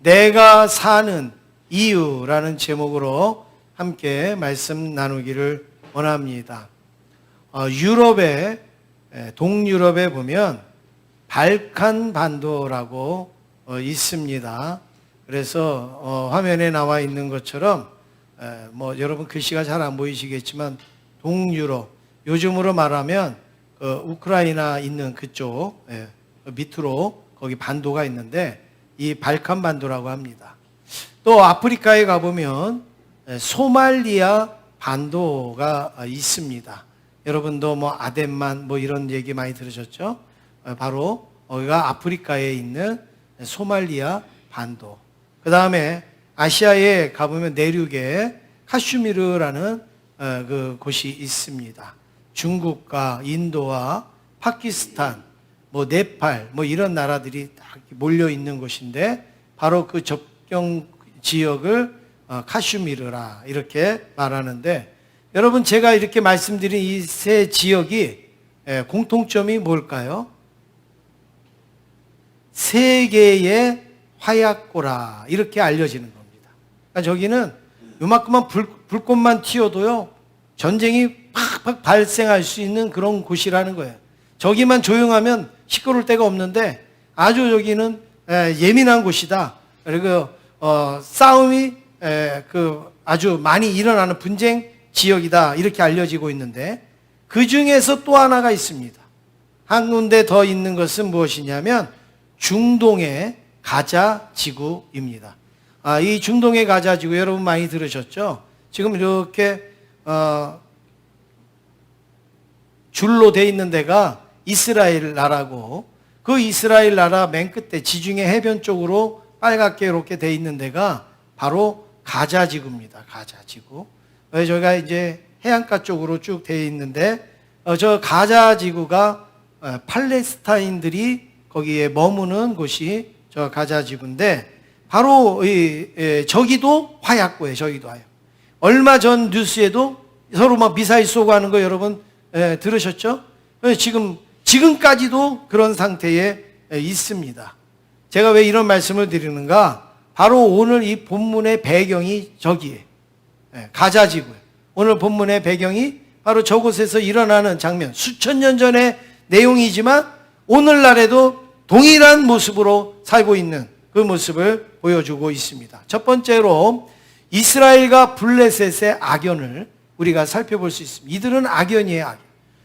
내가 사는 이유라는 제목으로 함께 말씀 나누기를 원합니다. 동유럽에 보면 발칸 반도라고 있습니다. 그래서 화면에 나와 있는 것처럼 여러분 글씨가 잘 안 보이시겠지만 동유럽, 요즘으로 말하면 우크라이나 있는 그쪽 밑으로 거기 반도가 있는데 이 발칸 반도라고 합니다. 또 아프리카에 가보면 소말리아 반도가 있습니다. 여러분도 아덴만 이런 얘기 많이 들으셨죠? 바로 여기가 아프리카에 있는 소말리아 반도. 그 다음에 아시아에 가보면 내륙에 카슈미르라는 그 곳이 있습니다. 중국과 인도와 파키스탄, 네팔 이런 나라들이 딱 몰려 있는 곳인데 바로 그 접경 지역을 카슈미르라 이렇게 말하는데, 여러분 제가 이렇게 말씀드린 이 세 지역이 공통점이 뭘까요? 세계의 화약고라 이렇게 알려지는 겁니다. 그러니까 저기는 요만큼만 불꽃만 튀어도요 전쟁이 팍팍 발생할 수 있는 그런 곳이라는 거예요. 저기만 조용하면 시끄러울 데가 없는데 아주 여기는 예민한 곳이다. 그리고 싸움이 아주 많이 일어나는 분쟁 지역이다 이렇게 알려지고 있는데, 그 중에서 또 하나가 있습니다. 한 군데 더 있는 것은 무엇이냐면 중동의 가자 지구입니다. 이 중동의 가자 지구 여러분 많이 들으셨죠? 지금 이렇게 줄로 돼 있는 데가 이스라엘 나라고, 그 이스라엘 나라 맨 끝에 지중해 해변 쪽으로 빨갛게 이렇게 돼 있는 데가 바로 가자 지구입니다. 가자 지구. 저희가 이제 해안가 쪽으로 쭉 돼 있는데 저 가자 지구가 팔레스타인들이 거기에 머무는 곳이 저 가자 지구인데 바로 저기도 화약고예요. 저기도 화약. 얼마 전 뉴스에도 서로 미사일 쏘고 하는 거 여러분 들으셨죠? 지금까지도 그런 상태에 있습니다. 제가 왜 이런 말씀을 드리는가? 바로 오늘 이 본문의 배경이 저기에 가자 지구예요. 오늘 본문의 배경이 바로 저곳에서 일어나는 장면, 수천 년 전의 내용이지만 오늘날에도 동일한 모습으로 살고 있는 그 모습을 보여주고 있습니다. 첫 번째로 이스라엘과 블레셋의 악연을 우리가 살펴볼 수 있습니다. 이들은 악연이에요, 악연.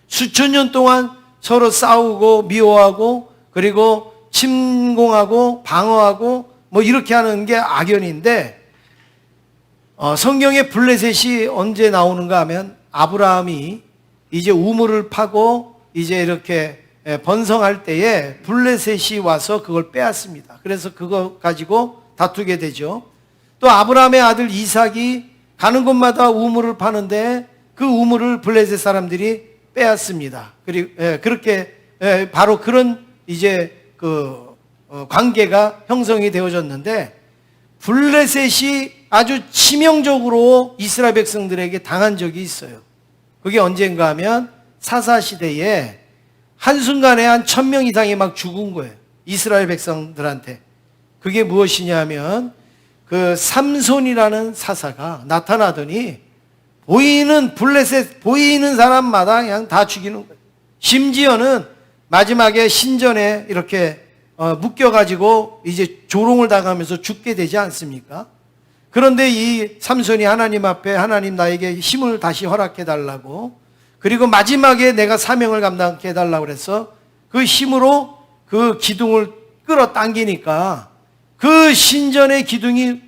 수천 년 동안 서로 싸우고 미워하고 그리고 침공하고 방어하고 이렇게 하는 게 악연인데, 성경에 블레셋이 언제 나오는가 하면 아브라함이 이제 우물을 파고 이제 이렇게 번성할 때에 블레셋이 와서 그걸 빼앗습니다. 그래서 그거 가지고 다투게 되죠. 또 아브라함의 아들 이삭이 가는 곳마다 우물을 파는데 그 우물을 블레셋 사람들이 빼앗습니다. 그리고 그렇게 바로 그런 이제 관계가 형성이 되어졌는데, 블레셋이 아주 치명적으로 이스라엘 백성들에게 당한 적이 있어요. 그게 언젠가 하면 사사시대에 한순간에 한 1000명 이상이 막 죽은 거예요. 이스라엘 백성들한테. 그게 무엇이냐면 그 삼손이라는 사사가 나타나더니 블레셋 보이는 사람마다 그냥 다 죽이는 거예요. 심지어는 마지막에 신전에 이렇게 묶여가지고 이제 조롱을 당하면서 죽게 되지 않습니까? 그런데 이 삼손이 하나님 앞에 하나님 나에게 힘을 다시 허락해 달라고, 그리고 마지막에 내가 사명을 감당해 달라고 그래서 그 힘으로 그 기둥을 끌어당기니까 그 신전의 기둥이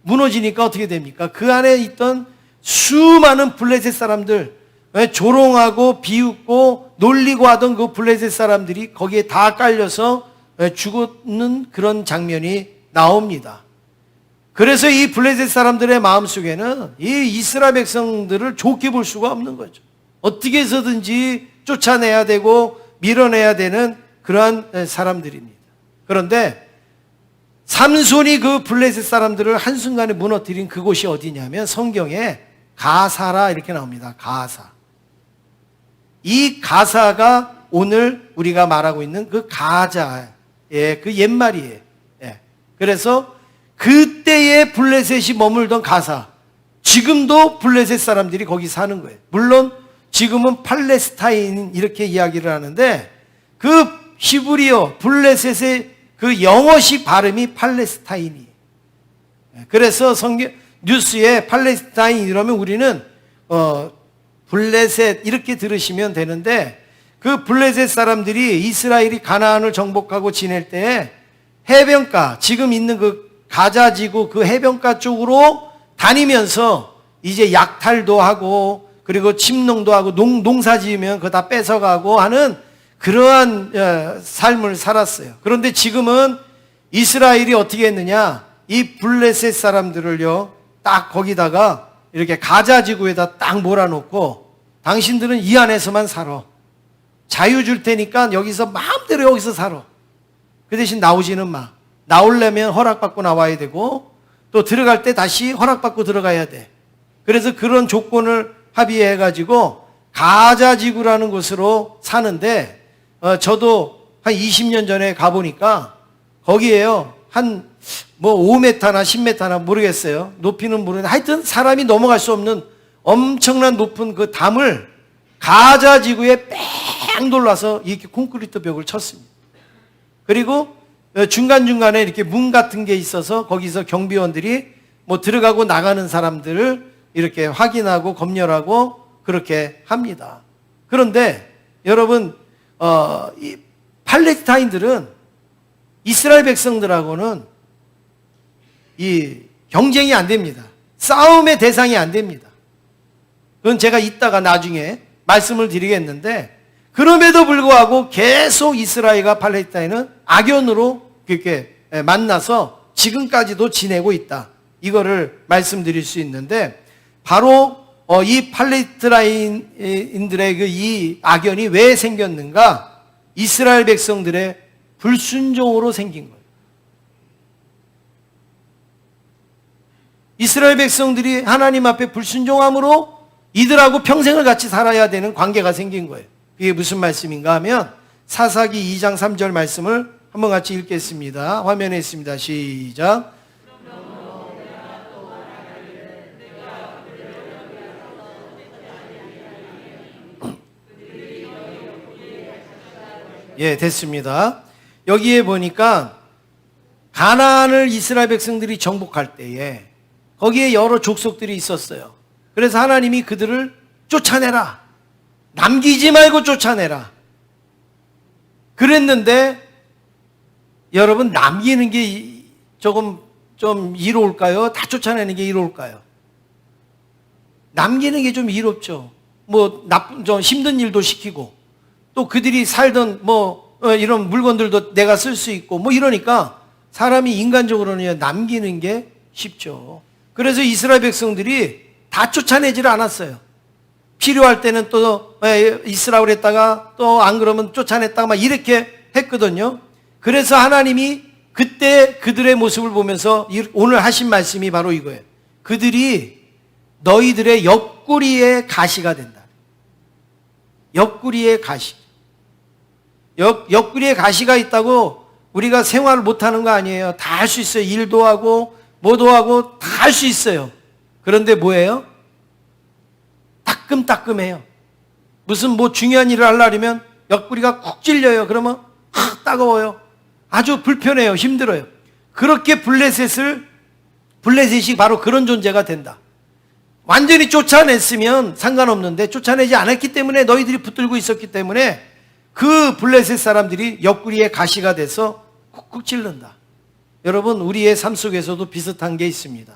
무너지니까 어떻게 됩니까? 그 안에 있던 수많은 블레셋 사람들, 조롱하고 비웃고 놀리고 하던 그 블레셋 사람들이 거기에 다 깔려서 죽는 그런 장면이 나옵니다. 그래서 이 블레셋 사람들의 마음속에는 이 이스라엘 백성들을 좋게 볼 수가 없는 거죠. 어떻게 해서든지 쫓아내야 되고 밀어내야 되는 그러한 사람들입니다. 그런데 삼손이 그 블레셋 사람들을 한순간에 무너뜨린 그곳이 어디냐면 성경에 가사라 이렇게 나옵니다. 가사. 이 가사가 오늘 우리가 말하고 있는 그 가자의 그 옛말이에요. 그래서 그때의 블레셋이 머물던 가사, 지금도 블레셋 사람들이 거기 사는 거예요. 물론 지금은 팔레스타인 이렇게 이야기를 하는데 그 히브리어 블레셋의 그 영어식 발음이 팔레스타인이에요. 그래서 성경 뉴스에 팔레스타인 이러면 우리는 블레셋 이렇게 들으시면 되는데, 그 블레셋 사람들이 이스라엘이 가나안을 정복하고 지낼 때에 해변가, 지금 있는 그 가자 지구 그 해변가 쪽으로 다니면서 이제 약탈도 하고 그리고 침농도 하고 농사 지으면 그거 다 뺏어가고 하는 그러한 삶을 살았어요. 그런데 지금은 이스라엘이 어떻게 했느냐, 이 블레셋 사람들을요 딱 거기다가 이렇게 가자 지구에다 딱 몰아놓고 당신들은 이 안에서만 살아, 자유 줄 테니까 여기서 마음대로 여기서 살아. 그 대신 나오지는 마. 나오려면 허락받고 나와야 되고 또 들어갈 때 다시 허락받고 들어가야 돼. 그래서 그런 조건을 합의해가지고 가자지구라는 곳으로 사는데, 저도 한 20년 전에 가보니까 거기에요 한 뭐 5m나 10m나 모르겠어요, 높이는 모르는데 하여튼 사람이 넘어갈 수 없는 엄청난 높은 그 담을 가자지구에 뺑 돌라서 이렇게 콘크리트 벽을 쳤습니다. 그리고 중간중간에 이렇게 문 같은 게 있어서 거기서 경비원들이 뭐 들어가고 나가는 사람들을 이렇게 확인하고 검열하고 그렇게 합니다. 그런데 여러분, 이 팔레스타인들은 이스라엘 백성들하고는 이 경쟁이 안 됩니다. 싸움의 대상이 안 됩니다. 그건 제가 이따가 나중에 말씀을 드리겠는데, 그럼에도 불구하고 계속 이스라엘과 팔레스타인은 악연으로 그렇게 만나서 지금까지도 지내고 있다. 이거를 말씀드릴 수 있는데, 바로 이 팔레스타인인들의 그 이 악연이 왜 생겼는가? 이스라엘 백성들의 불순종으로 생긴 거예요. 이스라엘 백성들이 하나님 앞에 불순종함으로 이들하고 평생을 같이 살아야 되는 관계가 생긴 거예요. 그게 무슨 말씀인가 하면 사사기 2장 3절 말씀을 한번 같이 읽겠습니다. 화면에 있습니다. 시작. 예, 됐습니다. 여기에 보니까 가나안을 이스라엘 백성들이 정복할 때에 거기에 여러 족속들이 있었어요. 그래서 하나님이 그들을 쫓아내라, 남기지 말고 쫓아내라 그랬는데, 여러분 남기는 게 조금 좀 이로울까요? 다 쫓아내는 게 이로울까요? 남기는 게 좀 이롭죠. 뭐 나쁜 좀 힘든 일도 시키고 또 그들이 살던 뭐 이런 물건들도 내가 쓸 수 있고 뭐 이러니까 사람이 인간적으로는 남기는 게 쉽죠. 그래서 이스라엘 백성들이 다 쫓아내지를 않았어요. 필요할 때는 또 있으라고 그랬다가 또 안 그러면 쫓아냈다가 막 이렇게 했거든요. 그래서 하나님이 그때 그들의 모습을 보면서 오늘 하신 말씀이 바로 이거예요. 그들이 너희들의 옆구리의 가시가 된다. 옆구리의 가시. 옆구리에 가시가 있다고 우리가 생활을 못하는 거 아니에요. 다 할 수 있어요. 일도 하고 뭐도 하고 다 할 수 있어요. 그런데 뭐예요? 따끔따끔해요. 무슨 뭐 중요한 일을 하려면 옆구리가 쿡 찔려요. 그러면 따가워요. 아주 불편해요. 힘들어요. 그렇게 블레셋이 바로 그런 존재가 된다. 완전히 쫓아냈으면 상관없는데 쫓아내지 않았기 때문에, 너희들이 붙들고 있었기 때문에 그 블레셋 사람들이 옆구리에 가시가 돼서 쿡쿡 찔른다. 여러분, 우리의 삶 속에서도 비슷한 게 있습니다.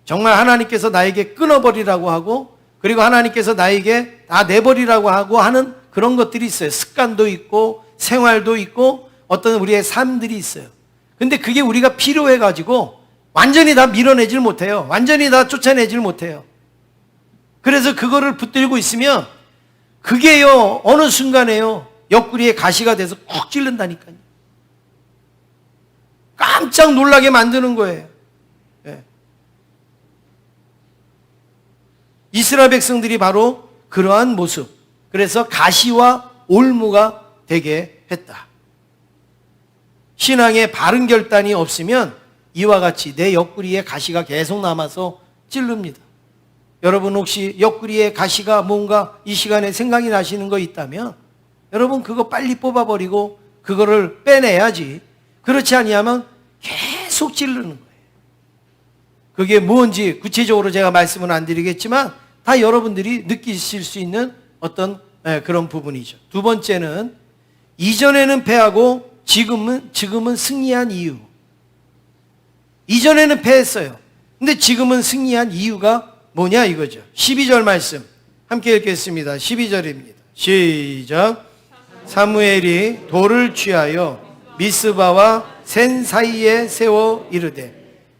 정말 하나님께서 나에게 끊어버리라고 하고, 그리고 하나님께서 나에게 다 내버리라고 하고 하는 그런 것들이 있어요. 습관도 있고 생활도 있고 어떤 우리의 삶들이 있어요. 근데 그게 우리가 필요해가지고 완전히 다 밀어내질 못해요. 완전히 다 쫓아내질 못해요. 그래서 그거를 붙들고 있으면 그게요 어느 순간에요 옆구리에 가시가 돼서 쿡 찔른다니까요. 깜짝 놀라게 만드는 거예요. 예. 이스라엘 백성들이 바로 그러한 모습, 그래서 가시와 올무가 되게 했다. 신앙의 바른 결단이 없으면 이와 같이 내 옆구리에 가시가 계속 남아서 찌릅니다. 여러분 혹시 옆구리에 가시가 뭔가 이 시간에 생각이 나시는 거 있다면 여러분 그거 빨리 뽑아버리고 그거를 빼내야지. 그렇지 아니하면 계속 찌르는 거예요. 그게 뭔지 구체적으로 제가 말씀은 안 드리겠지만 다 여러분들이 느끼실 수 있는 어떤 그런 부분이죠. 두 번째는 이전에는 패하고 지금은 승리한 이유. 이전에는 패했어요. 근데 지금은 승리한 이유가 뭐냐 이거죠. 12절 말씀 함께 읽겠습니다. 12절입니다. 시작. 사무엘이 돌을 취하여 미스바와 센 사이에 세워 이르되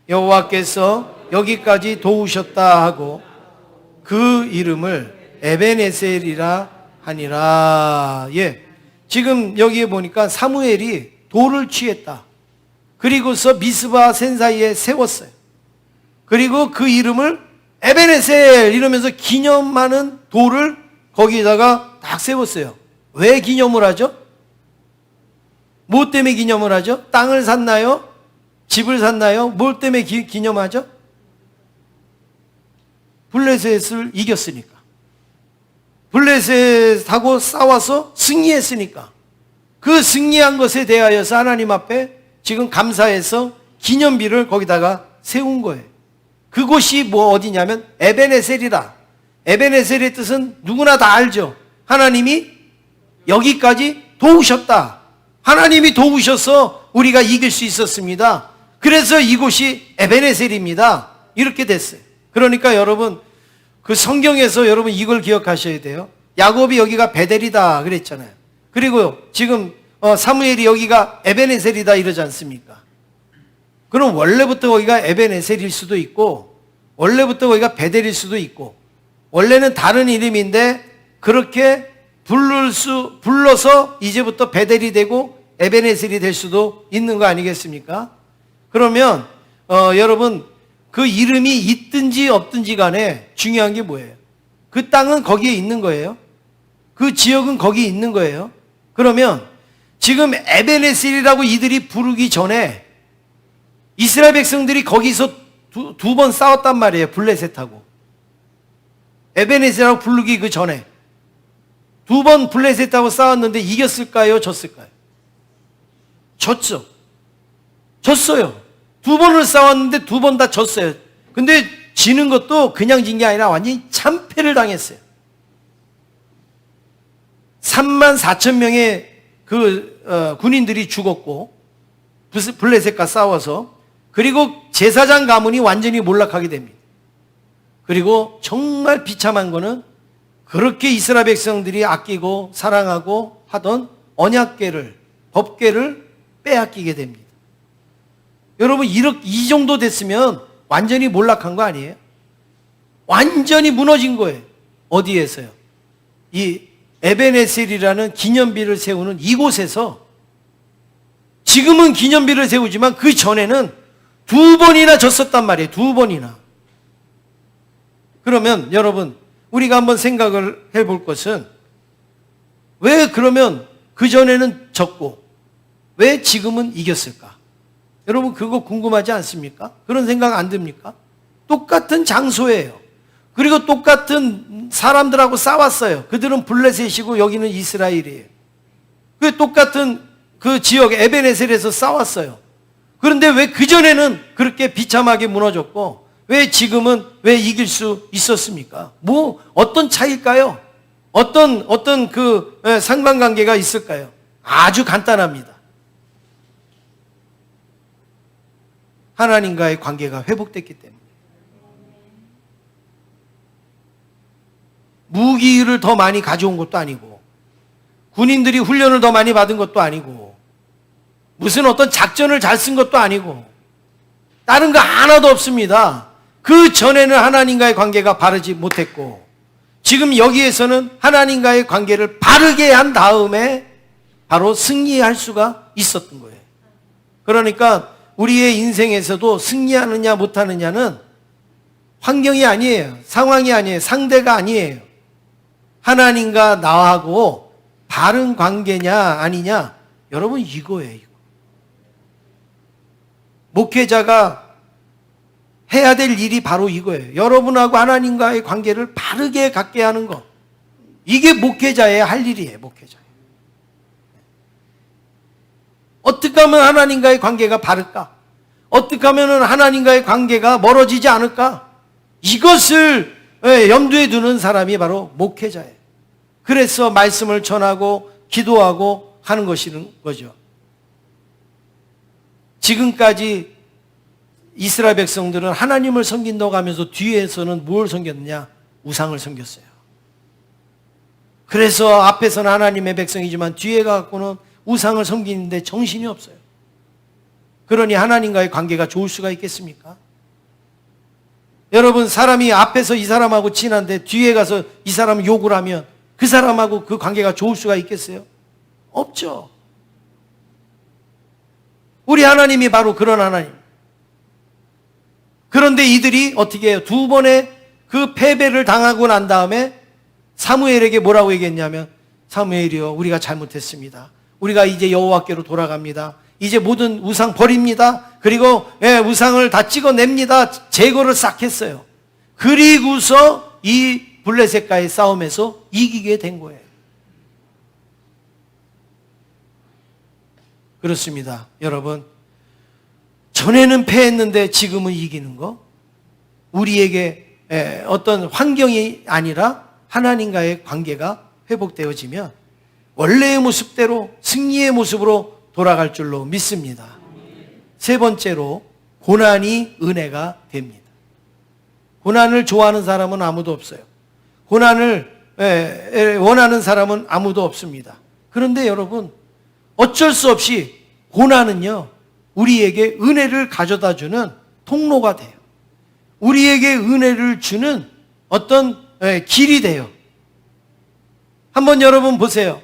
여호와께서 여기까지 도우셨다 하고 그 이름을 에벤에셀이라 하니라. 예. 지금 여기에 보니까 사무엘이 돌을 취했다. 그리고서 미스바 센 사이에 세웠어요. 그리고 그 이름을 에벤에셀 이러면서 기념하는 돌을 거기다가 딱 세웠어요. 왜 기념을 하죠? 뭐 때문에 기념을 하죠? 땅을 샀나요? 집을 샀나요? 뭘 때문에 기념하죠? 블레셋을 이겼으니까. 블레셋하고 싸워서 승리했으니까. 그 승리한 것에 대하여서 하나님 앞에 지금 감사해서 기념비를 거기다가 세운 거예요. 그곳이 뭐 어디냐면 에벤에셀이라. 에벤에셀의 뜻은 누구나 다 알죠. 하나님이 여기까지 도우셨다. 하나님이 도우셔서 우리가 이길 수 있었습니다. 그래서 이곳이 에벤에셀입니다. 이렇게 됐어요. 그러니까 여러분 그 성경에서 여러분 이걸 기억하셔야 돼요. 야곱이 여기가 베델이다 그랬잖아요. 그리고 지금 사무엘이 여기가 에벤에셀이다 이러지 않습니까? 그럼 원래부터 거기가 에벤에셀일 수도 있고 원래부터 거기가 베델일 수도 있고 원래는 다른 이름인데 그렇게 불러서 이제부터 베델이 되고 에벤에셀이 될 수도 있는 거 아니겠습니까? 그러면 여러분 그 이름이 있든지 없든지 간에 중요한 게 뭐예요? 그 땅은 거기에 있는 거예요. 그 지역은 거기에 있는 거예요. 그러면 지금 에벤에셀이라고 이들이 부르기 전에 이스라엘 백성들이 거기서 두 번 싸웠단 말이에요. 블레셋하고. 에벤에셀이라고 부르기 그 전에. 두 번 블레셋하고 싸웠는데 이겼을까요? 졌을까요? 졌죠. 졌어요. 두 번을 싸웠는데 두 번 다 졌어요. 근데 지는 것도 그냥 진 게 아니라 완전히 참패를 당했어요. 3만 4천 명의 군인들이 죽었고 블레셋과 싸워서 그리고 제사장 가문이 완전히 몰락하게 됩니다. 그리고 정말 비참한 거는 그렇게 이스라엘 백성들이 아끼고 사랑하고 하던 언약궤를 법궤를 빼앗기게 됩니다. 여러분 이 정도 됐으면 완전히 몰락한 거 아니에요? 완전히 무너진 거예요. 어디에서요? 이 에벤에셀이라는 기념비를 세우는 이곳에서 지금은 기념비를 세우지만 그 전에는 두 번이나 졌었단 말이에요. 두 번이나. 그러면 여러분 우리가 한번 생각을 해볼 것은 왜 그러면 그 전에는 졌고 왜 지금은 이겼을까? 여러분 그거 궁금하지 않습니까? 그런 생각 안 듭니까? 똑같은 장소예요. 그리고 똑같은 사람들하고 싸웠어요. 그들은 블레셋이고 여기는 이스라엘이에요. 그 똑같은 그 지역 에벤에셀에서 싸웠어요. 그런데 왜 그전에는 그렇게 비참하게 무너졌고 왜 지금은 왜 이길 수 있었습니까? 뭐 어떤 차이일까요? 어떤 그 상관관계가 있을까요? 아주 간단합니다. 하나님과의 관계가 회복됐기 때문에. 무기를 더 많이 가져온 것도 아니고 군인들이 훈련을 더 많이 받은 것도 아니고 무슨 어떤 작전을 잘 쓴 것도 아니고 다른 거 하나도 없습니다. 그 전에는 하나님과의 관계가 바르지 못했고 지금 여기에서는 하나님과의 관계를 바르게 한 다음에 바로 승리할 수가 있었던 거예요. 그러니까 우리의 인생에서도 승리하느냐 못하느냐는 환경이 아니에요. 상황이 아니에요. 상대가 아니에요. 하나님과 나하고 바른 관계냐 아니냐 여러분 이거예요. 이거. 목회자가 해야 될 일이 바로 이거예요. 여러분하고 하나님과의 관계를 바르게 갖게 하는 거. 이게 목회자의 할 일이에요. 목회자예요. 어떻게 하면 하나님과의 관계가 바를까? 어떻게 하면 하나님과의 관계가 멀어지지 않을까? 이것을 염두에 두는 사람이 바로 목회자예요. 그래서 말씀을 전하고 기도하고 하는 것이는 거죠. 지금까지 이스라엘 백성들은 하나님을 섬긴다고 하면서 뒤에서는 뭘 섬겼느냐? 우상을 섬겼어요. 그래서 앞에서는 하나님의 백성이지만 뒤에 가고는 우상을 섬기는데 정신이 없어요. 그러니 하나님과의 관계가 좋을 수가 있겠습니까? 여러분, 사람이 앞에서 이 사람하고 친한데 뒤에 가서 이 사람 욕을 하면 그 사람하고 그 관계가 좋을 수가 있겠어요? 없죠. 우리 하나님이 바로 그런 하나님. 그런데 이들이 어떻게 해요? 두 번의 그 패배를 당하고 난 다음에 사무엘에게 뭐라고 얘기했냐면, 사무엘이요, 우리가 잘못했습니다. 우리가 이제 여호와께로 돌아갑니다. 이제 모든 우상 버립니다. 그리고 우상을 다 찍어냅니다. 제거를 싹 했어요. 그리고서 이 블레셋과의 싸움에서 이기게 된 거예요. 그렇습니다. 여러분, 전에는 패했는데 지금은 이기는 거, 우리에게 어떤 환경이 아니라 하나님과의 관계가 회복되어지면 원래의 모습대로 승리의 모습으로 돌아갈 줄로 믿습니다. 세 번째로, 고난이 은혜가 됩니다. 고난을 좋아하는 사람은 아무도 없어요. 고난을 원하는 사람은 아무도 없습니다. 그런데 여러분, 어쩔 수 없이 고난은요, 우리에게 은혜를 가져다 주는 통로가 돼요. 우리에게 은혜를 주는 어떤 길이 돼요. 한번 여러분 보세요.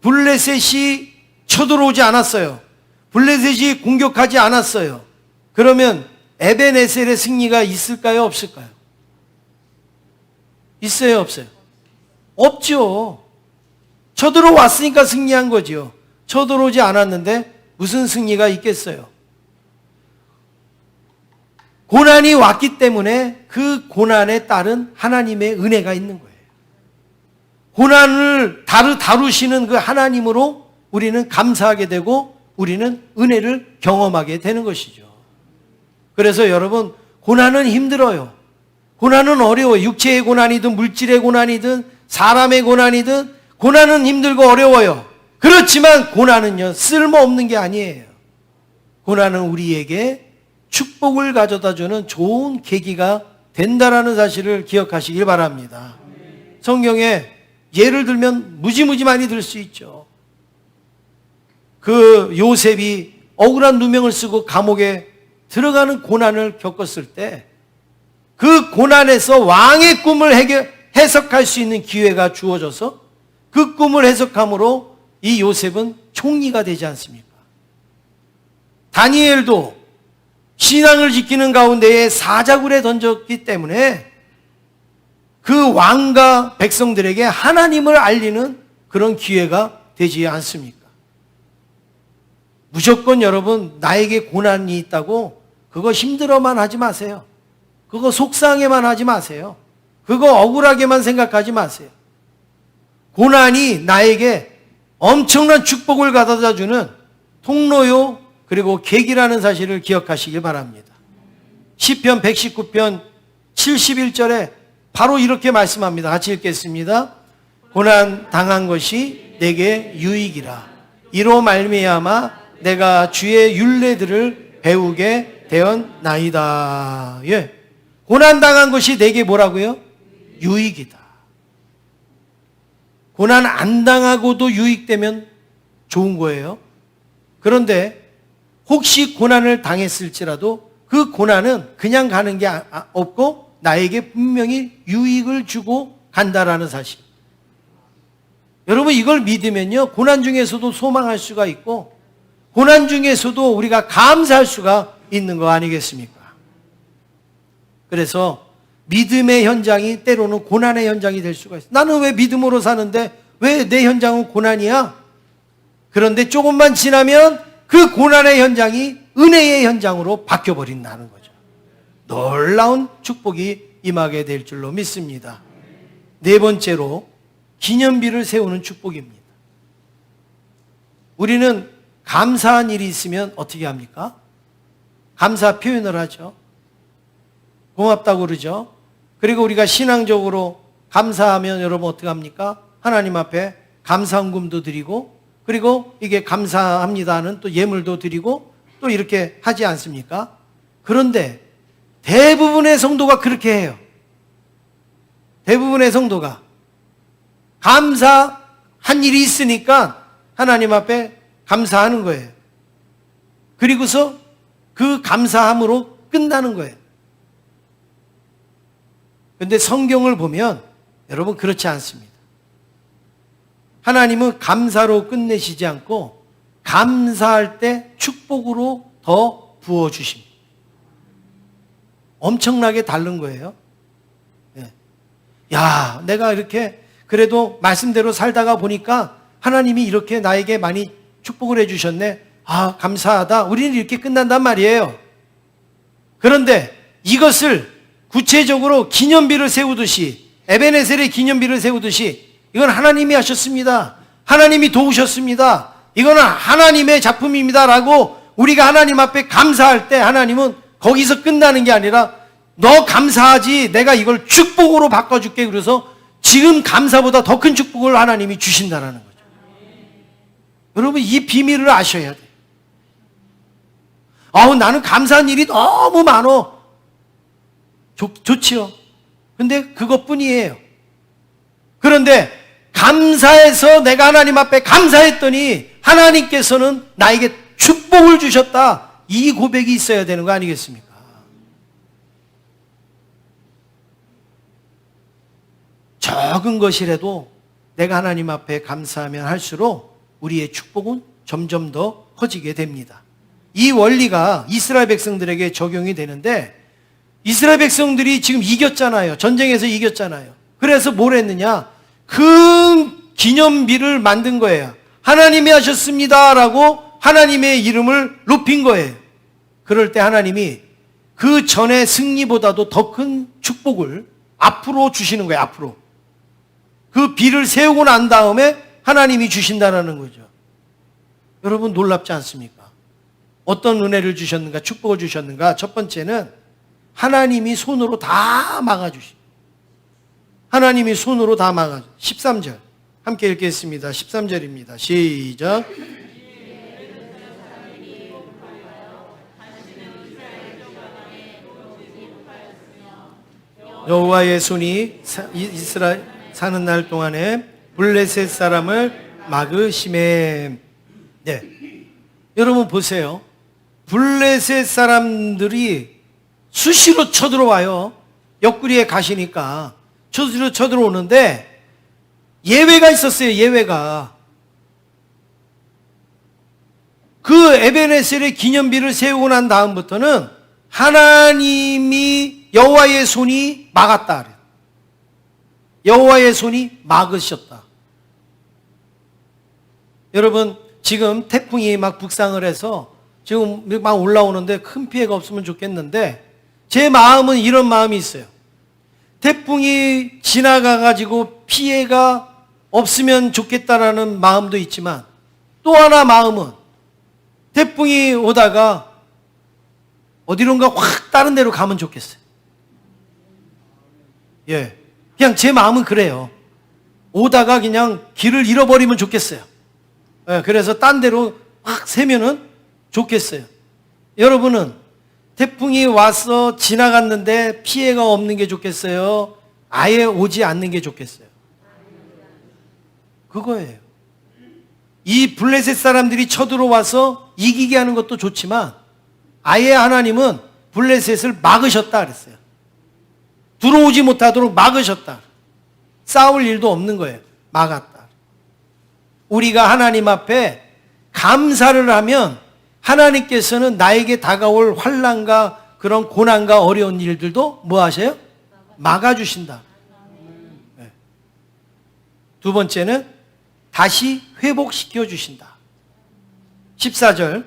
블레셋이 쳐들어오지 않았어요. 블레셋이 공격하지 않았어요. 그러면 에벤에셀의 승리가 있을까요? 없을까요? 있어요? 없어요? 없죠. 쳐들어왔으니까 승리한 거죠. 쳐들어오지 않았는데 무슨 승리가 있겠어요? 고난이 왔기 때문에 그 고난에 따른 하나님의 은혜가 있는 거예요. 고난을 다루시는 그 하나님으로 우리는 감사하게 되고 우리는 은혜를 경험하게 되는 것이죠. 그래서 여러분, 고난은 힘들어요. 고난은 어려워요. 육체의 고난이든 물질의 고난이든 사람의 고난이든 고난은 힘들고 어려워요. 그렇지만 고난은요, 쓸모없는 게 아니에요. 고난은 우리에게 축복을 가져다 주는 좋은 계기가 된다라는 사실을 기억하시길 바랍니다. 성경에 예를 들면 무지무지 많이 들 수 있죠. 그 요셉이 억울한 누명을 쓰고 감옥에 들어가는 고난을 겪었을 때 그 고난에서 왕의 꿈을 해석할 수 있는 기회가 주어져서 그 꿈을 해석함으로 이 요셉은 총리가 되지 않습니까? 다니엘도 신앙을 지키는 가운데에 사자굴에 던졌기 때문에 그 왕과 백성들에게 하나님을 알리는 그런 기회가 되지 않습니까? 무조건 여러분, 나에게 고난이 있다고 그거 힘들어만 하지 마세요. 그거 속상해만 하지 마세요. 그거 억울하게만 생각하지 마세요. 고난이 나에게 엄청난 축복을 가져다 주는 통로요, 그리고 계기라는 사실을 기억하시길 바랍니다. 시편 119편 71절에 바로 이렇게 말씀합니다. 같이 읽겠습니다. 고난 당한 것이 내게 유익이라. 이로 말미암아 내가 주의 율례들을 배우게 되었나이다. 예. 고난 당한 것이 내게 뭐라고요? 유익이다. 고난 안 당하고도 유익되면 좋은 거예요. 그런데 혹시 고난을 당했을지라도 그 고난은 그냥 가는 게 없고 나에게 분명히 유익을 주고 간다라는 사실. 여러분, 이걸 믿으면요, 고난 중에서도 소망할 수가 있고 고난 중에서도 우리가 감사할 수가 있는 거 아니겠습니까? 그래서 믿음의 현장이 때로는 고난의 현장이 될 수가 있어요. 나는 왜 믿음으로 사는데 왜 내 현장은 고난이야? 그런데 조금만 지나면 그 고난의 현장이 은혜의 현장으로 바뀌어버린다는 거죠. 놀라운 축복이 임하게 될 줄로 믿습니다. 네 번째로 기념비를 세우는 축복입니다. 우리는 감사한 일이 있으면 어떻게 합니까? 감사 표현을 하죠. 고맙다고 그러죠. 그리고 우리가 신앙적으로 감사하면 여러분 어떻게 합니까? 하나님 앞에 감사헌금도 드리고, 그리고 이게 감사합니다는 또 예물도 드리고 또 이렇게 하지 않습니까? 그런데 대부분의 성도가 그렇게 해요. 대부분의 성도가 감사한 일이 있으니까 하나님 앞에 감사하는 거예요. 그리고서 그 감사함으로 끝나는 거예요. 그런데 성경을 보면 여러분 그렇지 않습니다. 하나님은 감사로 끝내시지 않고 감사할 때 축복으로 더 부어주십니다. 엄청나게 다른 거예요. 야, 내가 이렇게 그래도 말씀대로 살다가 보니까 하나님이 이렇게 나에게 많이 축복을 해주셨네. 아, 감사하다. 우리는 이렇게 끝난단 말이에요. 그런데 이것을 구체적으로 기념비를 세우듯이, 에베네셀의 기념비를 세우듯이, 이건 하나님이 하셨습니다. 하나님이 도우셨습니다. 이거는 하나님의 작품입니다. 라고 우리가 하나님 앞에 감사할 때 하나님은 거기서 끝나는 게 아니라 너 감사하지, 내가 이걸 축복으로 바꿔줄게. 그래서 지금 감사보다 더 큰 축복을 하나님이 주신다는 거죠. 여러분 이 비밀을 아셔야 돼요. 나는 감사한 일이 너무 많어. 좋지요. 근데 그것뿐이에요. 그런데 감사해서 내가 하나님 앞에 감사했더니 하나님께서는 나에게 축복을 주셨다. 이 고백이 있어야 되는 거 아니겠습니까? 적은 것이라도 내가 하나님 앞에 감사하면 할수록 우리의 축복은 점점 더 커지게 됩니다. 이 원리가 이스라엘 백성들에게 적용이 되는데, 이스라엘 백성들이 지금 이겼잖아요. 전쟁에서 이겼잖아요. 그래서 뭘 했느냐? 큰 기념비를 만든 거예요. 하나님이 하셨습니다 라고 하나님의 이름을 높인 거예요. 그럴 때 하나님이 그 전의 승리보다도 더 큰 축복을 앞으로 주시는 거예요. 앞으로. 그 비를 세우고 난 다음에 하나님이 주신다는 거죠. 여러분 놀랍지 않습니까? 어떤 은혜를 주셨는가, 축복을 주셨는가? 첫 번째는 하나님이 손으로 다 막아주십니다. 하나님이 손으로 다 막아주십니다. 13절 함께 읽겠습니다. 13절입니다. 시작. 여호와의 손이 이스라엘 사는 날 동안에 블레셋 사람을 막으심에. 네, 여러분 보세요. 블레셋 사람들이 수시로 쳐들어와요. 옆구리에 가시니까 수시로 쳐들어오는데 예외가 있었어요. 예외가. 그 에베네셀의 기념비를 세우고 난 다음부터는 하나님이 여호와의 손이 막았다 그래요. 여호와의 손이 막으셨다. 여러분 지금 태풍이 막 북상을 해서 지금 막 올라오는데 큰 피해가 없으면 좋겠는데, 제 마음은 이런 마음이 있어요. 태풍이 지나가가지고 피해가 없으면 좋겠다라는 마음도 있지만, 또 하나 마음은 태풍이 오다가 어디론가 확 다른 데로 가면 좋겠어요. 예, 그냥 제 마음은 그래요. 오다가 그냥 길을 잃어버리면 좋겠어요. 예, 그래서 딴 데로 확 새면은 좋겠어요. 여러분은 태풍이 와서 지나갔는데 피해가 없는 게 좋겠어요? 아예 오지 않는 게 좋겠어요? 그거예요. 이 블레셋 사람들이 쳐들어와서 이기게 하는 것도 좋지만 아예 하나님은 블레셋을 막으셨다 그랬어요. 들어오지 못하도록 막으셨다. 싸울 일도 없는 거예요. 막았다. 우리가 하나님 앞에 감사를 하면 하나님께서는 나에게 다가올 환난과 그런 고난과 어려운 일들도 뭐 하세요? 막아주신다. 네. 두 번째는 다시 회복시켜 주신다. 14절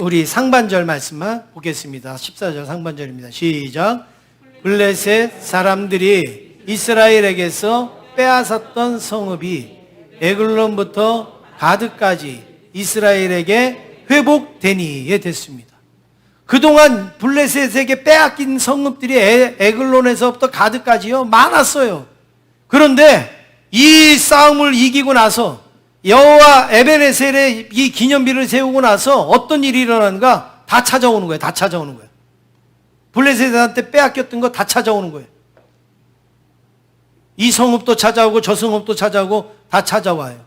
우리 상반절 말씀만 보겠습니다. 14절 상반절입니다. 시작. 블레셋 사람들이 이스라엘에게서 빼앗았던 성읍이 에글론부터 가드까지 이스라엘에게 회복되니에 됐습니다. 그동안 블레셋에게 빼앗긴 성읍들이 에글론에서부터 가드까지요 많았어요. 그런데 이 싸움을 이기고 나서 여호와 에벤에셀의 이 기념비를 세우고 나서 어떤 일이 일어나는가? 다 찾아오는 거예요. 다 찾아오는 거예요. 블레셋한테 빼앗겼던 거 다 찾아오는 거예요. 이 성읍도 찾아오고 저 성읍도 찾아오고 다 찾아와요.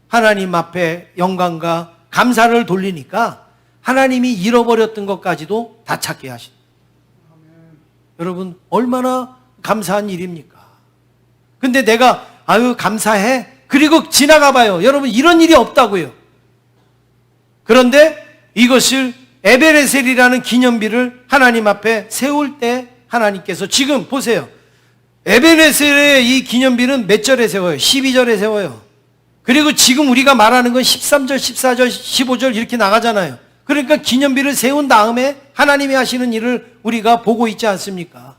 하나님 앞에 영광과 감사를 돌리니까 하나님이 잃어버렸던 것까지도 다 찾게 하신. 여러분 얼마나 감사한 일입니까? 근데 내가 아유 감사해 그리고 지나가 봐요. 여러분 이런 일이 없다고요. 그런데 이것을 에베레셀이라는 기념비를 하나님 앞에 세울 때 하나님께서 지금 보세요. 에베레셀의 이 기념비는 몇 절에 세워요? 12절에 세워요. 그리고 지금 우리가 말하는 건 13절, 14절, 15절 이렇게 나가잖아요. 그러니까 기념비를 세운 다음에 하나님이 하시는 일을 우리가 보고 있지 않습니까?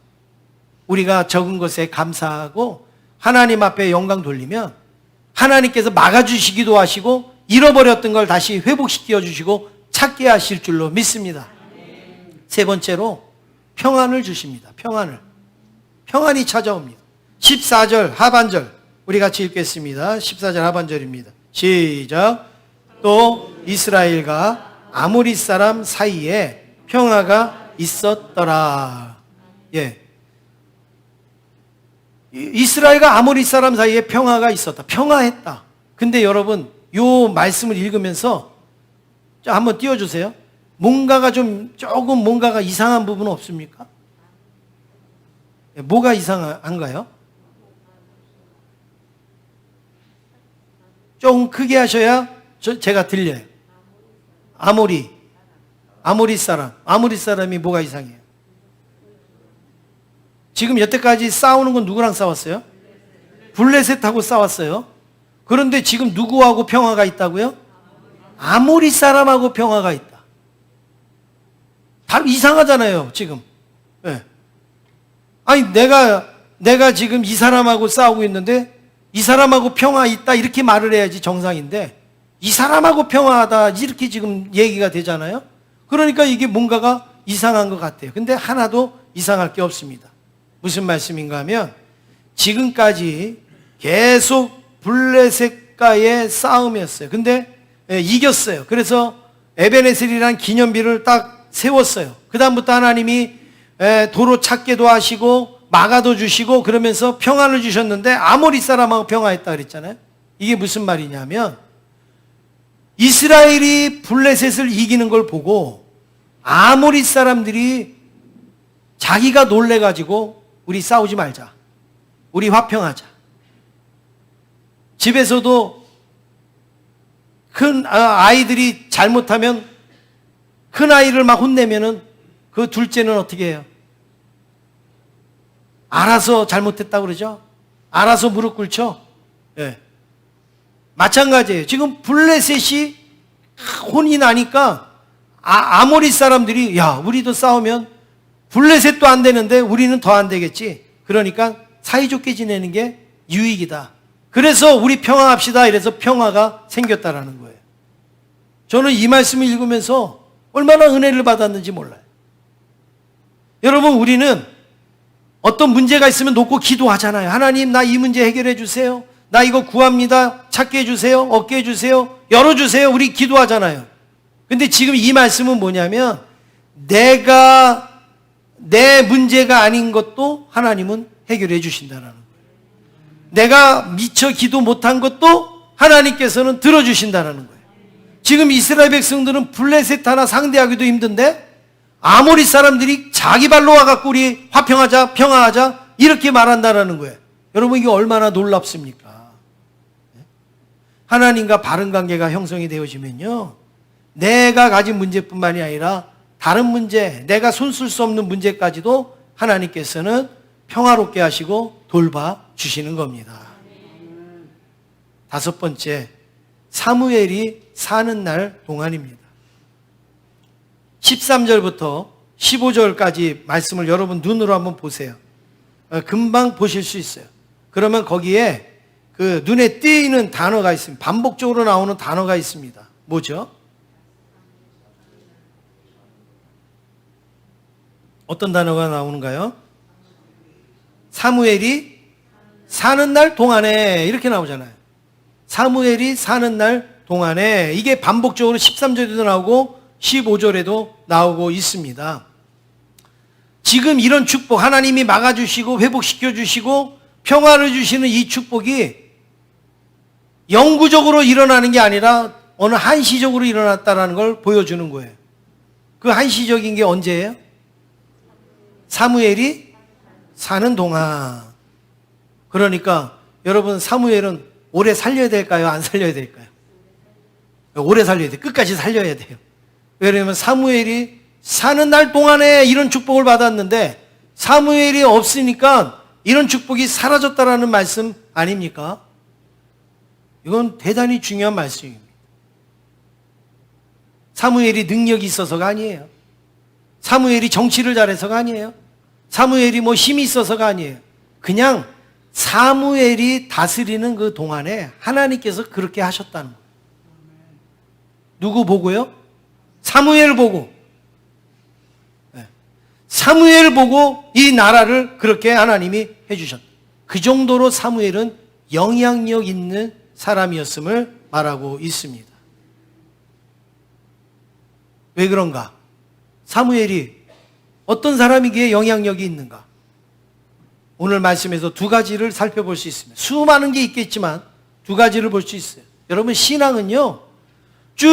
우리가 적은 것에 감사하고 하나님 앞에 영광 돌리면 하나님께서 막아주시기도 하시고 잃어버렸던 걸 다시 회복시켜 주시고 찾게 하실 줄로 믿습니다. 세 번째로 평안을 주십니다. 평안이 찾아옵니다. 14절 하반절 우리 같이 읽겠습니다. 14절 하반절입니다. 시작. 또 이스라엘과 아모리 사람 사이에 평화가 있었더라. 예. 이스라엘과 아모리 사람 사이에 평화가 있었다. 평화했다. 근데 여러분, 요 말씀을 읽으면서 한번 띄워주세요. 뭔가가 조금 뭔가가 이상한 부분은 없습니까? 뭐가 이상한가요? 조금 크게 하셔야 제가 들려요. 아모리 사람이 뭐가 이상해요? 지금 여태까지 싸우는 건 누구랑 싸웠어요? 블레셋하고 싸웠어요. 그런데 지금 누구하고 평화가 있다고요? 아모리 사람하고 평화가 있다. 다 이상하잖아요, 지금. 네. 아니, 내가 지금 이 사람하고 싸우고 있는데 이 사람하고 평화 있다 이렇게 말을 해야지 정상인데 이 사람하고 평화하다 이렇게 지금 얘기가 되잖아요. 그러니까 이게 뭔가가 이상한 것 같아요. 근데 하나도 이상할 게 없습니다. 무슨 말씀인가 하면 지금까지 계속 블레셋과의 싸움이었어요. 근데 이겼어요. 그래서 에베네셀이라는 기념비를 딱 세웠어요. 그 다음부터 하나님이 도로 찾게도 하시고 막아도 주시고 그러면서 평안을 주셨는데 아모리 사람하고 평화했다 그랬잖아요. 이게 무슨 말이냐면 이스라엘이 블레셋을 이기는 걸 보고 아모리 사람들이 자기가 놀래가지고 우리 싸우지 말자. 우리 화평하자. 집에서도 큰 아이들이 잘못하면 큰 아이를 막 혼내면은 그 둘째는 어떻게 해요? 알아서 잘못했다고 그러죠? 알아서 무릎 꿇죠? 예. 마찬가지예요. 지금 블레셋이 혼이 나니까 아모리 사람들이 야, 우리도 싸우면 블레셋도 안 되는데 우리는 더 안 되겠지. 그러니까 사이좋게 지내는 게 유익이다. 그래서 우리 평화합시다. 이래서 평화가 생겼다라는 거예요. 저는 이 말씀을 읽으면서 얼마나 은혜를 받았는지 몰라요. 여러분, 우리는 어떤 문제가 있으면 놓고 기도하잖아요. 하나님, 나 이 문제 해결해 주세요. 나 이거 구합니다. 찾게 해주세요. 얻게 해주세요. 열어주세요. 우리 기도하잖아요. 근데 지금 이 말씀은 뭐냐면 내 문제가 아닌 것도 하나님은 해결해 주신다는 거예요. 내가 미처 기도 못한 것도 하나님께서는 들어주신다는 거예요. 지금 이스라엘 백성들은 블레셋 하나 상대하기도 힘든데 아모리 사람들이 자기 발로 와갖고 우리 화평하자, 평화하자 이렇게 말한다는 거예요. 여러분, 이게 얼마나 놀랍습니까? 하나님과 바른 관계가 형성이 되어지면요, 내가 가진 문제뿐만이 아니라 다른 문제, 내가 손쓸 수 없는 문제까지도 하나님께서는 평화롭게 하시고 돌봐주시는 겁니다. 다섯 번째, 사무엘이 사는 날 동안입니다. 13절부터 15절까지 말씀을 여러분 눈으로 한번 보세요. 금방 보실 수 있어요. 그러면 거기에 그 눈에 띄는 단어가 있습니다. 반복적으로 나오는 단어가 있습니다. 뭐죠? 어떤 단어가 나오는가요? 사무엘이 사는 날 동안에 이렇게 나오잖아요. 사무엘이 사는 날 동안에 이게 반복적으로 13절에도 나오고 15절에도 나오고 있습니다. 지금 이런 축복, 하나님이 막아주시고 회복시켜주시고 평화를 주시는 이 축복이 영구적으로 일어나는 게 아니라 어느 한시적으로 일어났다는 걸 보여주는 거예요. 그 한시적인 게 언제예요? 사무엘이 사는 동안. 그러니까 여러분 사무엘은 오래 살려야 될까요? 안 살려야 될까요? 오래 살려야 돼요. 끝까지 살려야 돼요. 왜냐하면 사무엘이 사는 날 동안에 이런 축복을 받았는데 사무엘이 없으니까 이런 축복이 사라졌다라는 말씀 아닙니까? 이건 대단히 중요한 말씀입니다. 사무엘이 능력이 있어서가 아니에요. 사무엘이 정치를 잘해서가 아니에요. 사무엘이 뭐 힘이 있어서가 아니에요. 그냥 사무엘이 다스리는 그 동안에 하나님께서 그렇게 하셨다는 거예요. 누구 보고요? 사무엘 보고. 사무엘 보고 이 나라를 그렇게 하나님이 해주셨다. 그 정도로 사무엘은 영향력 있는 사람이었음을 말하고 있습니다. 왜 그런가? 사무엘이 어떤 사람이기에 영향력이 있는가? 오늘 말씀에서 두 가지를 살펴볼 수 있습니다. 수많은 게 있겠지만 두 가지를 볼 수 있어요. 여러분 신앙은요 쭉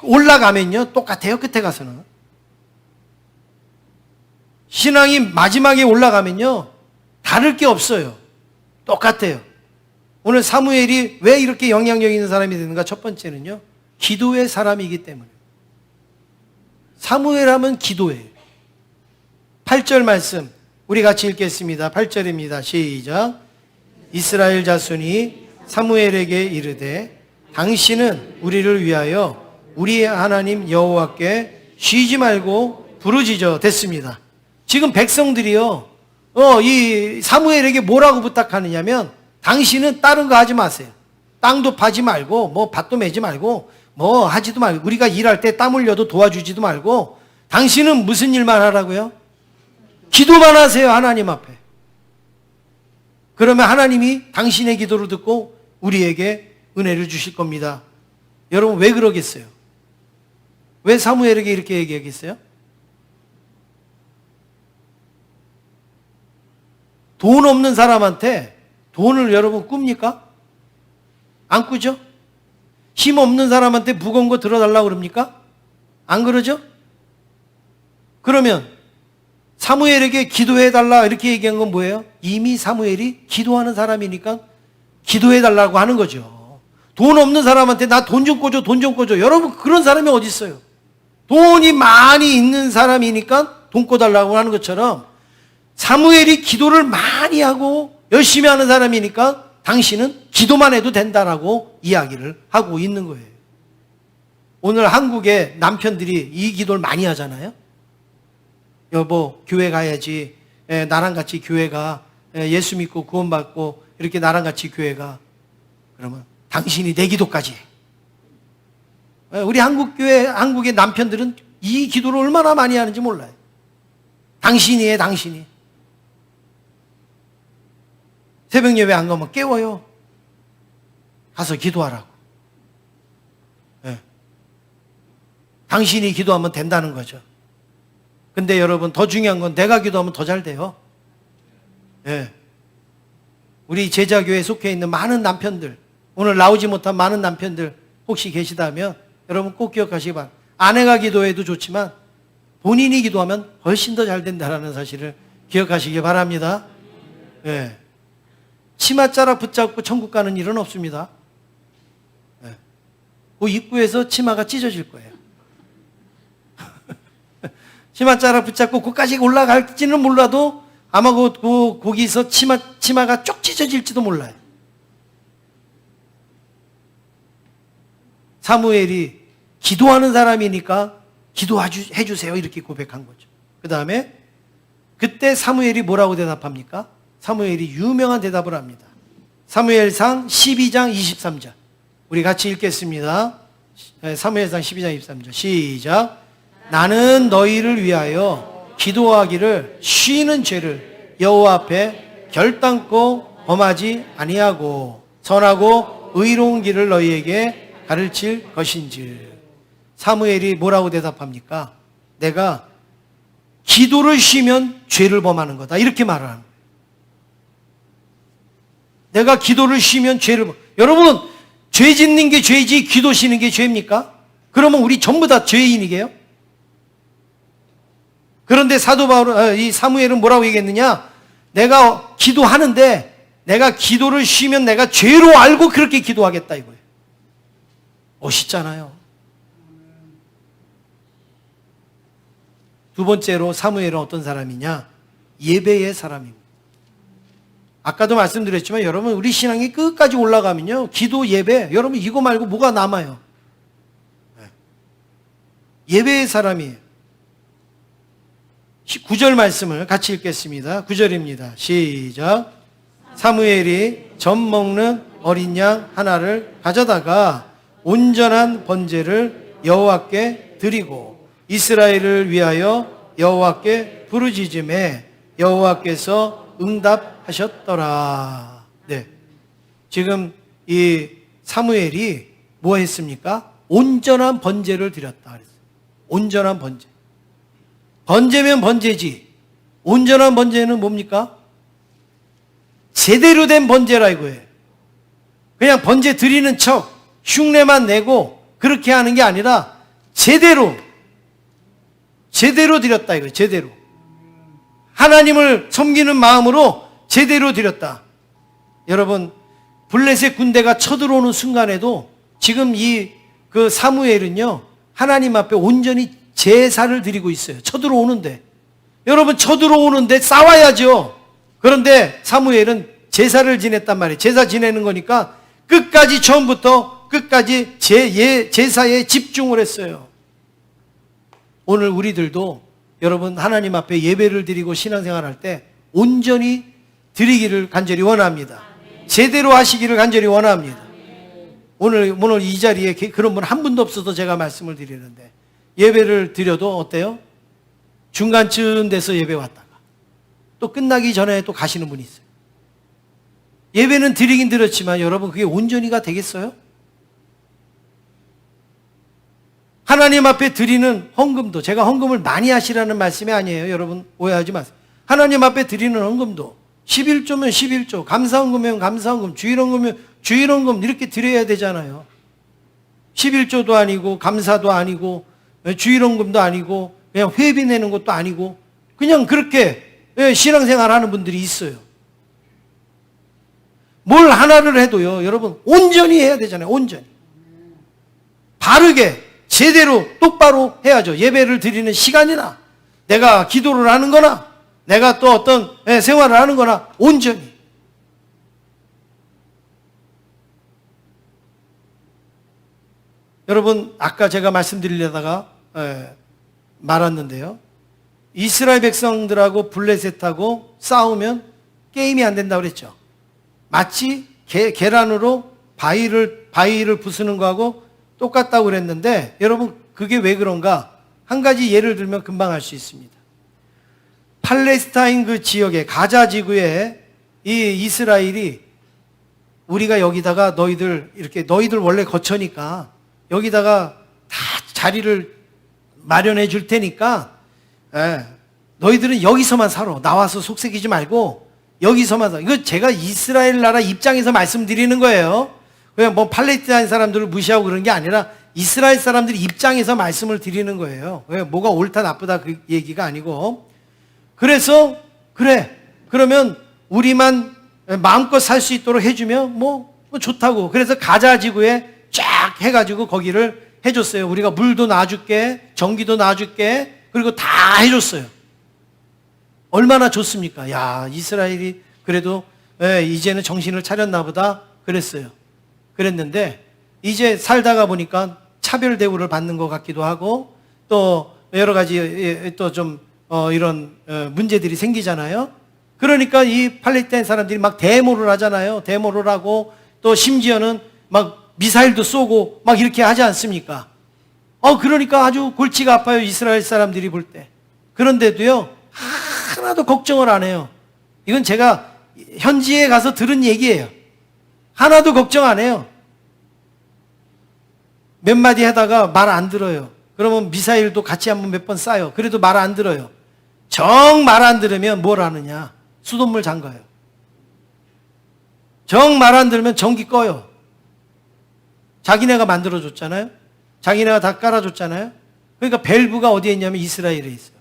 올라가면요 똑같아요. 끝에 가서는 신앙이 마지막에 올라가면요 다를 게 없어요. 똑같아요. 오늘 사무엘이 왜 이렇게 영향력 있는 사람이 되는가? 첫 번째는요 기도의 사람이기 때문에. 사무엘 하면 기도예요. 8절 말씀 우리 같이 읽겠습니다. 8절입니다. 시작. 이스라엘 자손이 사무엘에게 이르되 당신은 우리를 위하여 우리의 하나님 여호와께 쉬지 말고 부르짖어. 됐습니다. 지금 백성들이요 이 사무엘에게 뭐라고 부탁하느냐면 당신은 다른 거 하지 마세요. 땅도 파지 말고 뭐 밭도 매지 말고 뭐 하지도 말고 우리가 일할 때 땀 흘려도 도와주지도 말고 당신은 무슨 일만 하라고요? 기도만 하세요. 하나님 앞에. 그러면 하나님이 당신의 기도를 듣고 우리에게 은혜를 주실 겁니다. 여러분 왜 그러겠어요? 왜 사무엘에게 이렇게 얘기하겠어요? 돈 없는 사람한테 돈을 여러분 꿉니까? 안 꾸죠? 힘 없는 사람한테 무거운 거 들어달라고 그럽니까? 안 그러죠? 그러면 사무엘에게 기도해달라 이렇게 얘기한 건 뭐예요? 이미 사무엘이 기도하는 사람이니까 기도해달라고 하는 거죠. 돈 없는 사람한테 나 돈 좀 꿔줘 돈 좀 꿔줘. 여러분 그런 사람이 어디 있어요? 돈이 많이 있는 사람이니까 돈 꿔달라고 하는 것처럼 사무엘이 기도를 많이 하고 열심히 하는 사람이니까 당신은 기도만 해도 된다라고 이야기를 하고 있는 거예요. 오늘 한국의 남편들이 이 기도를 많이 하잖아요. 여보 교회 가야지. 나랑 같이 교회 가. 예수 믿고 구원받고 이렇게 나랑 같이 교회 가. 그러면 당신이 내 기도까지 해. 우리 한국의 남편들은 이 기도를 얼마나 많이 하는지 몰라요. 당신이 해 당신이. 새벽 예배 안 가면 깨워요. 가서 기도하라고. 당신이 기도하면 된다는 거죠. 근데 여러분 더 중요한 건 내가 기도하면 더 잘 돼요. 우리 제자교회에 속해 있는 많은 남편들, 오늘 나오지 못한 많은 남편들 혹시 계시다면 여러분 꼭 기억하시기 바랍니다. 아내가 기도해도 좋지만 본인이 기도하면 훨씬 더 잘 된다는 사실을 기억하시기 바랍니다. 치맛자락 붙잡고 천국 가는 일은 없습니다. 그 입구에서 치마가 찢어질 거예요. 치맛자락 붙잡고 거기까지 올라갈지는 몰라도 아마 거기서 치마가 쪽 찢어질지도 몰라요. 사무엘이 기도하는 사람이니까 기도해 주세요. 이렇게 고백한 거죠. 그 다음에 그때 사무엘이 뭐라고 대답합니까? 사무엘이 유명한 대답을 합니다. 사무엘상 12장 23절. 우리 같이 읽겠습니다. 사무엘상 12장 23절. 시작. 나는 너희를 위하여 기도하기를 쉬는 죄를 여호와 앞에 결단코 범하지 아니하고 선하고 의로운 길을 너희에게 가르칠 것인지. 사무엘이 뭐라고 대답합니까? 내가 기도를 쉬면 죄를 범하는 거다. 이렇게 말을 하는 거예요. 내가 기도를 쉬면 죄를 여러분, 죄 짓는 게 죄지 기도 쉬는 게 죄입니까? 그러면 우리 전부 다 죄인이게요? 그런데 사도 바울, 이 사무엘은 뭐라고 얘기했느냐? 내가 기도하는데 내가 기도를 쉬면 내가 죄로 알고 그렇게 기도하겠다 이거예요. 멋있잖아요. 두 번째로 사무엘은 어떤 사람이냐? 예배의 사람입니다. 아까도 말씀드렸지만 여러분 우리 신앙이 끝까지 올라가면요. 기도, 예배, 여러분 이거 말고 뭐가 남아요? 예배의 사람이에요. 9절 말씀을 같이 읽겠습니다. 9절입니다. 시작. 사무엘이 젖 먹는 어린 양 하나를 가져다가 온전한 번제를 여호와께 드리고 이스라엘을 위하여 여호와께 부르짖음에 여호와께서 응답하셨더라. 네. 지금 이 사무엘이 뭐 했습니까? 온전한 번제를 드렸다 그랬어요. 온전한 번제. 번제면 번제지. 온전한 번제는 뭡니까? 제대로 된 번제라 이거예요. 그냥 번제 드리는 척 흉내만 내고 그렇게 하는 게 아니라 제대로 드렸다 이거예요. 제대로. 하나님을 섬기는 마음으로 제대로 드렸다. 여러분, 블레셋 군대가 쳐들어오는 순간에도 지금 그 사무엘은요, 하나님 앞에 온전히 제사를 드리고 있어요. 쳐들어오는데. 여러분, 쳐들어오는데 싸워야죠. 그런데 사무엘은 제사를 지냈단 말이에요. 제사 지내는 거니까 끝까지 처음부터 끝까지 제사에 집중을 했어요. 오늘 우리들도 여러분 하나님 앞에 예배를 드리고 신앙생활 할 때 온전히 드리기를 간절히 원합니다. 제대로 하시기를 간절히 원합니다. 오늘 이 자리에 그런 분 한 분도 없어서 제가 말씀을 드리는데 예배를 드려도 어때요? 중간쯤 돼서 예배 왔다가 또 끝나기 전에 또 가시는 분이 있어요. 예배는 드리긴 드렸지만 여러분 그게 온전히가 되겠어요? 하나님 앞에 드리는 헌금도, 제가 헌금을 많이 하시라는 말씀이 아니에요. 여러분 오해하지 마세요. 하나님 앞에 드리는 헌금도 11조면 11조, 감사헌금이면 감사헌금, 주일헌금이면 주일헌금 이렇게 드려야 되잖아요. 11조도 아니고 감사도 아니고 주일헌금도 아니고 그냥 회비 내는 것도 아니고 그냥 그렇게 신앙생활 하는 분들이 있어요. 뭘 하나를 해도요, 여러분 온전히 해야 되잖아요. 온전히. 바르게 제대로 똑바로 해야죠. 예배를 드리는 시간이나 내가 기도를 하는 거나 내가 또 어떤 생활을 하는 거나 온전히. 여러분 아까 제가 말씀드리려다가 말았는데요. 이스라엘 백성들하고 블레셋하고 싸우면 게임이 안 된다고 그랬죠. 마치 계란으로 바위를 부수는 거하고 똑같다고 그랬는데 여러분 그게 왜 그런가? 한 가지 예를 들면 금방 알 수 있습니다. 팔레스타인 그 지역에 가자 지구에 이 이스라엘이 우리가 여기다가 너희들 원래 거처니까 여기다가 다 자리를 마련해 줄 테니까 너희들은 여기서만 살아. 나와서 속색이지 말고 여기서만 살아. 이거 제가 이스라엘 나라 입장에서 말씀드리는 거예요. 그냥 뭐 팔레스타인 사람들을 무시하고 그런 게 아니라 이스라엘 사람들 입장에서 말씀을 드리는 거예요. 뭐가 옳다 나쁘다 그 얘기가 아니고. 그래서 그러면 우리만 마음껏 살 수 있도록 해주면 뭐 좋다고. 그래서 가자 지구에 쫙 해가지고 거기를 해줬어요. 우리가 물도 놔줄게, 전기도 놔줄게, 그리고 다 해줬어요. 얼마나 좋습니까? 야, 이스라엘이 그래도 이제는 정신을 차렸나 보다 그랬어요. 그랬는데 이제 살다가 보니까 차별 대우를 받는 것 같기도 하고 또 여러 가지 또 좀 이런 문제들이 생기잖아요. 그러니까 이 팔레스타인 사람들이 막 데모를 하잖아요. 데모를 하고 또 심지어는 막 미사일도 쏘고 막 이렇게 하지 않습니까? 그러니까 아주 골치가 아파요. 이스라엘 사람들이 볼 때. 그런데도요, 하나도 걱정을 안 해요. 이건 제가 현지에 가서 들은 얘기예요. 하나도 걱정 안 해요. 몇 마디 하다가 말 안 들어요. 그러면 미사일도 같이 한번 몇 번 쏴요. 그래도 말 안 들어요. 정 말 안 들으면 뭘 하느냐? 수돗물 잠가요. 정 말 안 들으면 전기 꺼요. 자기네가 만들어줬잖아요. 자기네가 다 깔아줬잖아요. 그러니까 밸브가 어디에 있냐면 이스라엘에 있어요.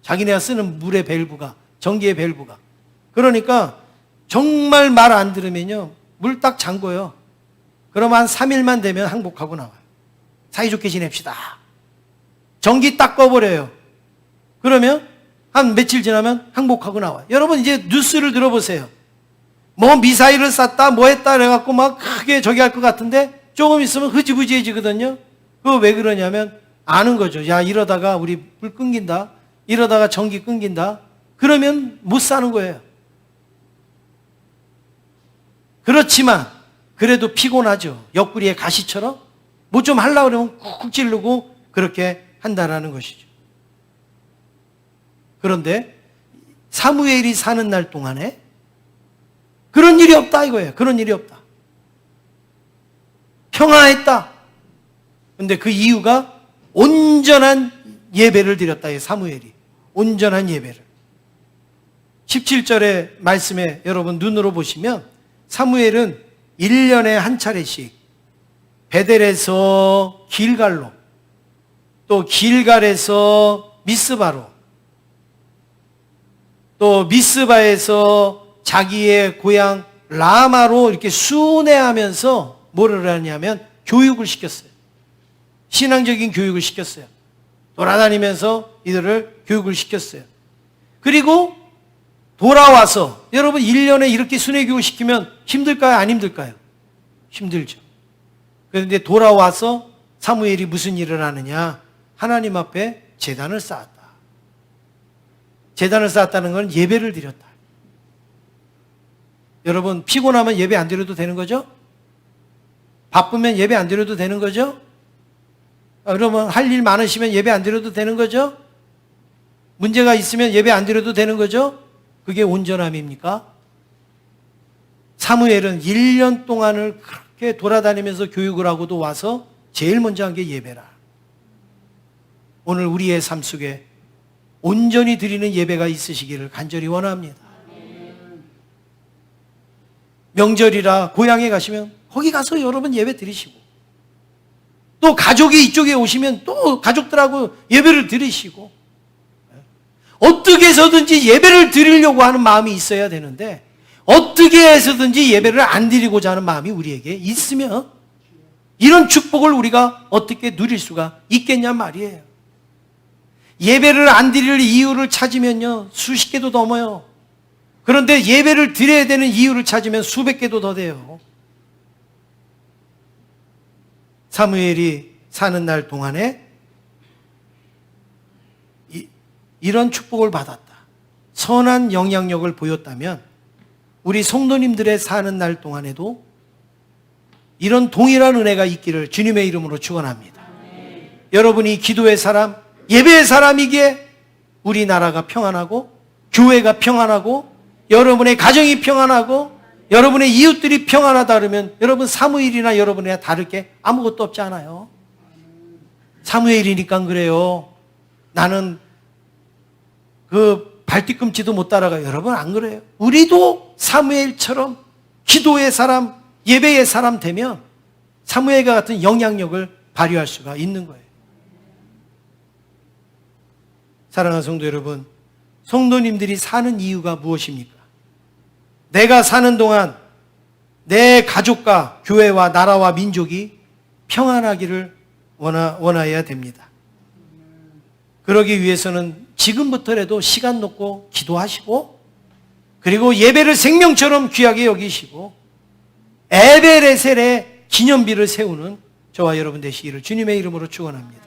자기네가 쓰는 물의 밸브가, 전기의 밸브가. 그러니까 정말 말 안 들으면요, 물 딱 잠궈요. 그러면 한 3일만 되면 항복하고 나와요. 사이좋게 지냅시다. 전기 딱 꺼버려요. 그러면 한 며칠 지나면 항복하고 나와요. 여러분 이제 뉴스를 들어보세요. 뭐 미사일을 쐈다 뭐 했다 그래갖고 막 크게 저기 할 것 같은데 조금 있으면 흐지부지해지거든요. 그거 왜 그러냐면 아는 거죠. 야, 이러다가 우리 불 끊긴다. 이러다가 전기 끊긴다. 그러면 못 사는 거예요. 그렇지만 그래도 피곤하죠. 옆구리에 가시처럼 뭐 좀 하려고 그러면 쿡쿡 찌르고 그렇게 한다라는 것이죠. 그런데 사무엘이 사는 날 동안에 그런 일이 없다 이거예요. 그런 일이 없다. 평화했다. 근데 그 이유가 온전한 예배를 드렸다. 사무엘이. 온전한 예배를. 17절의 말씀에 여러분 눈으로 보시면 사무엘은 1년에 한 차례씩 베델에서 길갈로 또 길갈에서 미스바로 또 미스바에서 자기의 고향 라마로 이렇게 순회하면서 뭐를 하냐면 교육을 시켰어요. 신앙적인 교육을 시켰어요. 돌아다니면서 이들을 교육을 시켰어요. 그리고 돌아와서 여러분 1년에 이렇게 순회교육 시키면 힘들까요? 안 힘들까요? 힘들죠. 그런데 돌아와서 사무엘이 무슨 일을 하느냐? 하나님 앞에 제단을 쌓았다. 제단을 쌓았다는 건 예배를 드렸다. 여러분 피곤하면 예배 안 드려도 되는 거죠? 바쁘면 예배 안 드려도 되는 거죠? 그러면 할 일 많으시면 예배 안 드려도 되는 거죠? 문제가 있으면 예배 안 드려도 되는 거죠? 그게 온전함입니까? 사무엘은 1년 동안을 그렇게 돌아다니면서 교육을 하고도 와서 제일 먼저 한 게 예배라. 오늘 우리의 삶 속에 온전히 드리는 예배가 있으시기를 간절히 원합니다. 명절이라 고향에 가시면 거기 가서 여러분 예배 드리시고 또 가족이 이쪽에 오시면 또 가족들하고 예배를 드리시고 어떻게 해서든지 예배를 드리려고 하는 마음이 있어야 되는데 어떻게 해서든지 예배를 안 드리고자 하는 마음이 우리에게 있으면 이런 축복을 우리가 어떻게 누릴 수가 있겠냐 말이에요. 예배를 안 드릴 이유를 찾으면요 수십 개도 넘어요. 그런데 예배를 드려야 되는 이유를 찾으면 수백 개도 더 돼요. 사무엘이 사는 날 동안에 이런 축복을 받았다. 선한 영향력을 보였다면 우리 성도님들의 사는 날 동안에도 이런 동일한 은혜가 있기를 주님의 이름으로 축원합니다. 여러분이 기도의 사람, 예배의 사람이기에 우리나라가 평안하고 교회가 평안하고 여러분의 가정이 평안하고 여러분의 이웃들이 평안하다 그러면 여러분 사무엘이나 여러분이나 다를 게 아무것도 없지 않아요. 사무엘이니까 그래요. 나는 그 발뒤꿈치도 못 따라가요. 여러분 안 그래요. 우리도 사무엘처럼 기도의 사람, 예배의 사람 되면 사무엘과 같은 영향력을 발휘할 수가 있는 거예요. 사랑하는 성도 여러분, 성도님들이 사는 이유가 무엇입니까? 내가 사는 동안 내 가족과 교회와 나라와 민족이 평안하기를 원해야 됩니다. 그러기 위해서는 지금부터라도 시간 놓고 기도하시고 그리고 예배를 생명처럼 귀하게 여기시고 에베레셀의 기념비를 세우는 저와 여러분 되시기를 주님의 이름으로 축원합니다.